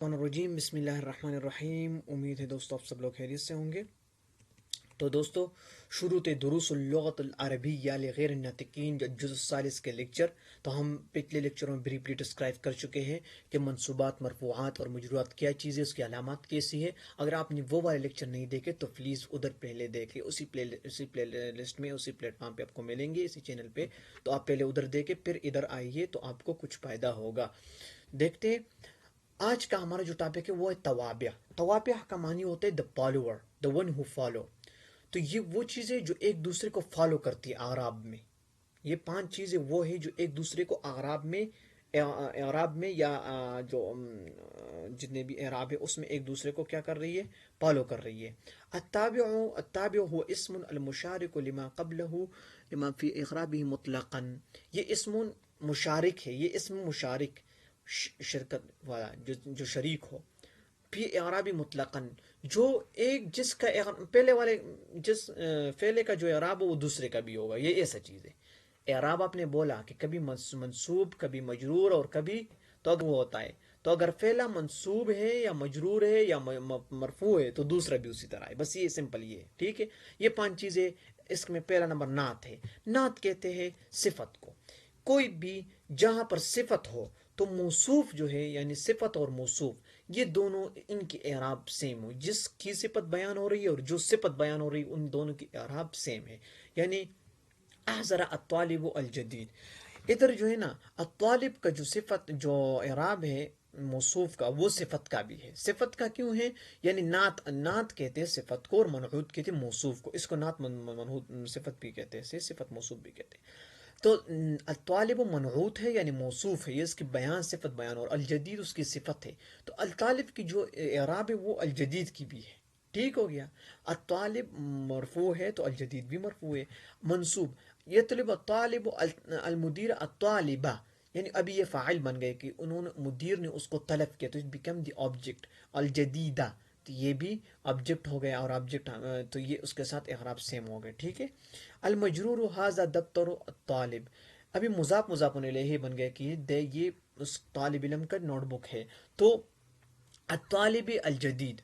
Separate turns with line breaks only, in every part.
الرجیم بسم اللہ الرحمن الرحیم. امید ہے دوستو آپ سب لوگ خیریت سے ہوں گے. تو دوستو شروع دروس اللغت العربیہ لغیر الناطقین جزء الثالث کے لیکچر. تو ہم پچھلے لیکچروں میں بریفلی ڈسکرائب کر چکے ہیں کہ منصوبات، مرفوعات اور مجرورات کیا چیزیں، اس کی علامات کیسی ہے. اگر آپ نے وہ والے لیکچر نہیں دیکھے تو پلیز ادھر پہلے دیکھیں، اسی پلے لسٹ میں، اسی پلیٹ فارم پہ آپ کو ملیں گے، اسی چینل پہ. تو آپ پہلے ادھر دیکھیں پھر ادھر آئیے تو آپ کو کچھ فائدہ ہوگا. دیکھتے ہیں آج کا ہمارا جو ٹاپک ہے وہ ہے توابع. توابع کا معنی ہوتا ہے the follower, the one who follow. تو یہ وہ چیزیں جو ایک دوسرے کو فالو کرتی ہے اعراب میں. یہ 5 چیزیں وہ ہیں جو ایک دوسرے کو اعراب میں یا جو جتنے بھی اعراب ہے اس میں ایک دوسرے کو کیا کر رہی ہے، فالو کر رہی ہے. التابع هو اسم المشارک لما قبله لما فی اعرابه مطلقا. یہ اسم مشارک ہے، یہ اسم مشارک شرکت والا جو شریک ہو فی اعراب مطلقاً، جو ایک جس کا پہلے والے جس فعلے کا جو اعراب ہو وہ دوسرے کا بھی ہوگا. یہ ایسا چیز ہے. اعراب آپ نے بولا کہ کبھی منصوب، کبھی مجرور اور کبھی تو وہ ہوتا ہے. تو اگر فعلہ منصوب ہے یا مجرور ہے یا مرفوع ہے تو دوسرا بھی اسی طرح ہے. بس یہ سمپل یہ ہے. ٹھیک ہے. یہ 5 چیزیں. اس میں پہلا نمبر نعت ہے. نعت کہتے ہیں صفت کو. کوئی بھی جہاں پر صفت ہو تو موصوف جو ہے، یعنی صفت اور موصوف یہ دونوں ان کی اعراب سیم ہو. جس کی صفت بیان ہو رہی ہے اور جو صفت بیان ہو رہی ہے ان دونوں کی اعراب سیم ہے. یعنی احضر الطالب الجدید، ادھر جو ہے نا الطالب کا جو صفت جو اعراب ہے موصوف کا وہ صفت کا بھی ہے. صفت کا کیوں ہے؟ یعنی نعت کہتے ہیں صفت کو اور منعوت کہتے ہیں موصوف کو. اس کو نعت منعوت صفت بھی کہتے ہیں، صفت موصوف بھی کہتے ہیں. تو الطالب منعوت ہے یعنی موصوف ہے، یہ اس کی بیان صفت بیان، اور الجدید اس کی صفت ہے. تو الطالب کی جو اعراب ہے وہ الجدید کی بھی ہے. ٹھیک ہو گیا. الطالب مرفوع ہے تو الجدید بھی مرفوع ہے. منصوب یطلب الطالب المدیر الطالبہ، یعنی ابھی یہ فاعل بن گئے کہ انہوں نے مدیر نے اس کو طلب کیا تو اٹ بیکم دی آبجیکٹ. الجدیدہ تو یہ بھی آبجیکٹ ہو گیا، اور آبجیکٹ تو یہ اس کے ساتھ اعراب سیم ہو گئے. ٹھیک ہے. المجرور ھذا دفتر الطالب، ابھی مضاف الیہ بن گئے کہ یہ اس طالب علم کا نوٹ بک ہے. تو الطالب الجدید،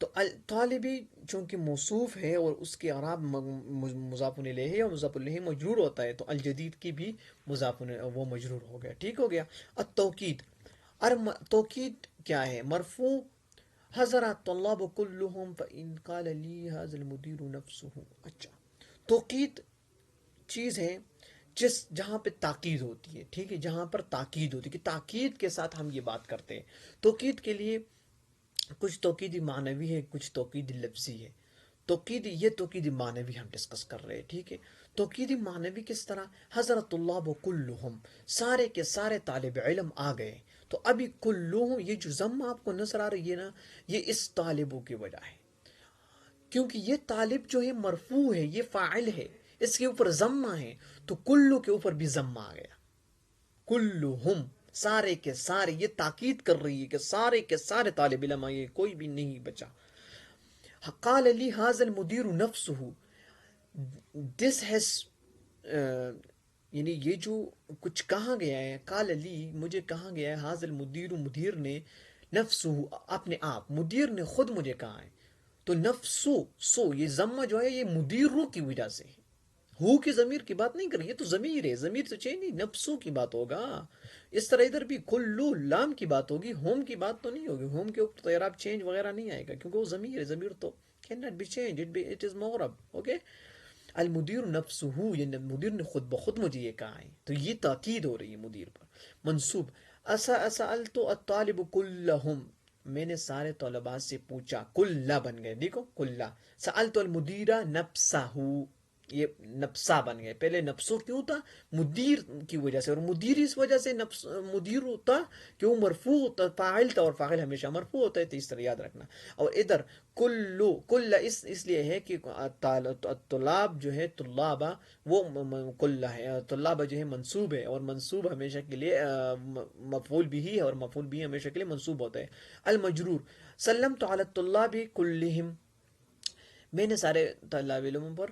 تو الطالبی چونکہ موصوف ہے اور اس کے اعراب مضاف الیہ ہے اور مضاف الیہ مجرور ہوتا ہے تو الجدید کی بھی وہ مجرور ہو گیا. ٹھیک ہو گیا. التوکید، توکید کیا ہے؟ مرفوع حضرات طلاب كلهم فإن قال لي هذا المدير نفسه. اچھا، توکید چیز ہے جہاں پہ تاکید ہوتی ہے. ٹھیک ہے. جہاں پر تاکید ہوتی ہے کہ تاکید کے ساتھ ہم یہ بات کرتے ہیں. توکید کے لیے کچھ توکیدی معنوی ہے، کچھ توکیدی لفظی ہے. توکیدی معنوی ہم ڈسکس کر رہے ہیں. ٹھیک ہے. توکیدی معنوی کس طرح؟ حضرت طلاب کلہم، سارے کے سارے طالب علم آ گئے. تو ابھی کلہم یہ جو ضم آپ کو نظر آ رہی ہے نا، یہ اس طالبوں کی وجہ ہے، کیونکہ یہ طالب جو ہے مرفوع ہے، یہ فاعل ہے، اس کے اوپر ضمہ ہے تو کلو کے اوپر بھی ضمہ آ گیا. کلہم سارے کے سارے، یہ تاکید کر رہی ہے کہ سارے کے سارے طالب علم آئے، کوئی بھی نہیں بچا. قال لی ھذا المدیر نفسہ، دس ہیز یعنی یہ جو کچھ کہا گیا ہے، قال لی مجھے کہا گیا ہے، ھذا المدیر مدیر نے، نفسہ اپنے آپ، مدیر نے خود مجھے کہا ہے. تو نفسو یہ ضمہ جو ہے یہ مدیروں کی وجہ سے ہے. ہو کی ضمیر کی بات نہیں کر رہی، یہ تو ضمیر ہے، ضمیر تو چاہیے نہیں، نفسوں کی بات ہوگا. اس طرح ادھر بھی کلو لام کی بات ہوگی، ہوم کی بات تو نہیں ہوگی. ہوم کے اوپر تو اعراب چینج وغیرہ نہیں آئے گا کیونکہ وہ ضمیر ہے. ضمیر تو can not be change, it is معرب. اوکے. المدیر نفسہ، یہ مدیر نے خود بخود مجھے یہ کہا ہے، تو یہ تاکید ہو رہی ہے مدیر پر. منصوب سألت الطالب کلہم، میں نے سارے طلباء سے پوچھا. کلہ بن گئے، دیکھو کلہ. سألت المدیر نفسہ، یہ نفسہ بن گئے. پہلے نفسو کیوں تھا؟ مدیر کی وجہ سے، اور مدیر اس وجہ سے نفس مدیر ہوتا کہ وہ مرفوع ہوتا، فاعل تھا، اور فاعل ہمیشہ مرفوع ہوتا ہے. تو اس طرح یاد رکھنا. اور ادھر کل اس لیے ہے کہ طلاب جو ہے طلابہ وہ کل ہے، طلابہ جو ہے منصوب ہے، اور منصوب ہمیشہ کے لیے مفعول بھی ہے، اور مفعول بھی ہمیشہ کے لیے منصوب ہوتا ہے. المجرور سلمت علی الطلاب کلہم، میں نے سارے طلاب علموں پر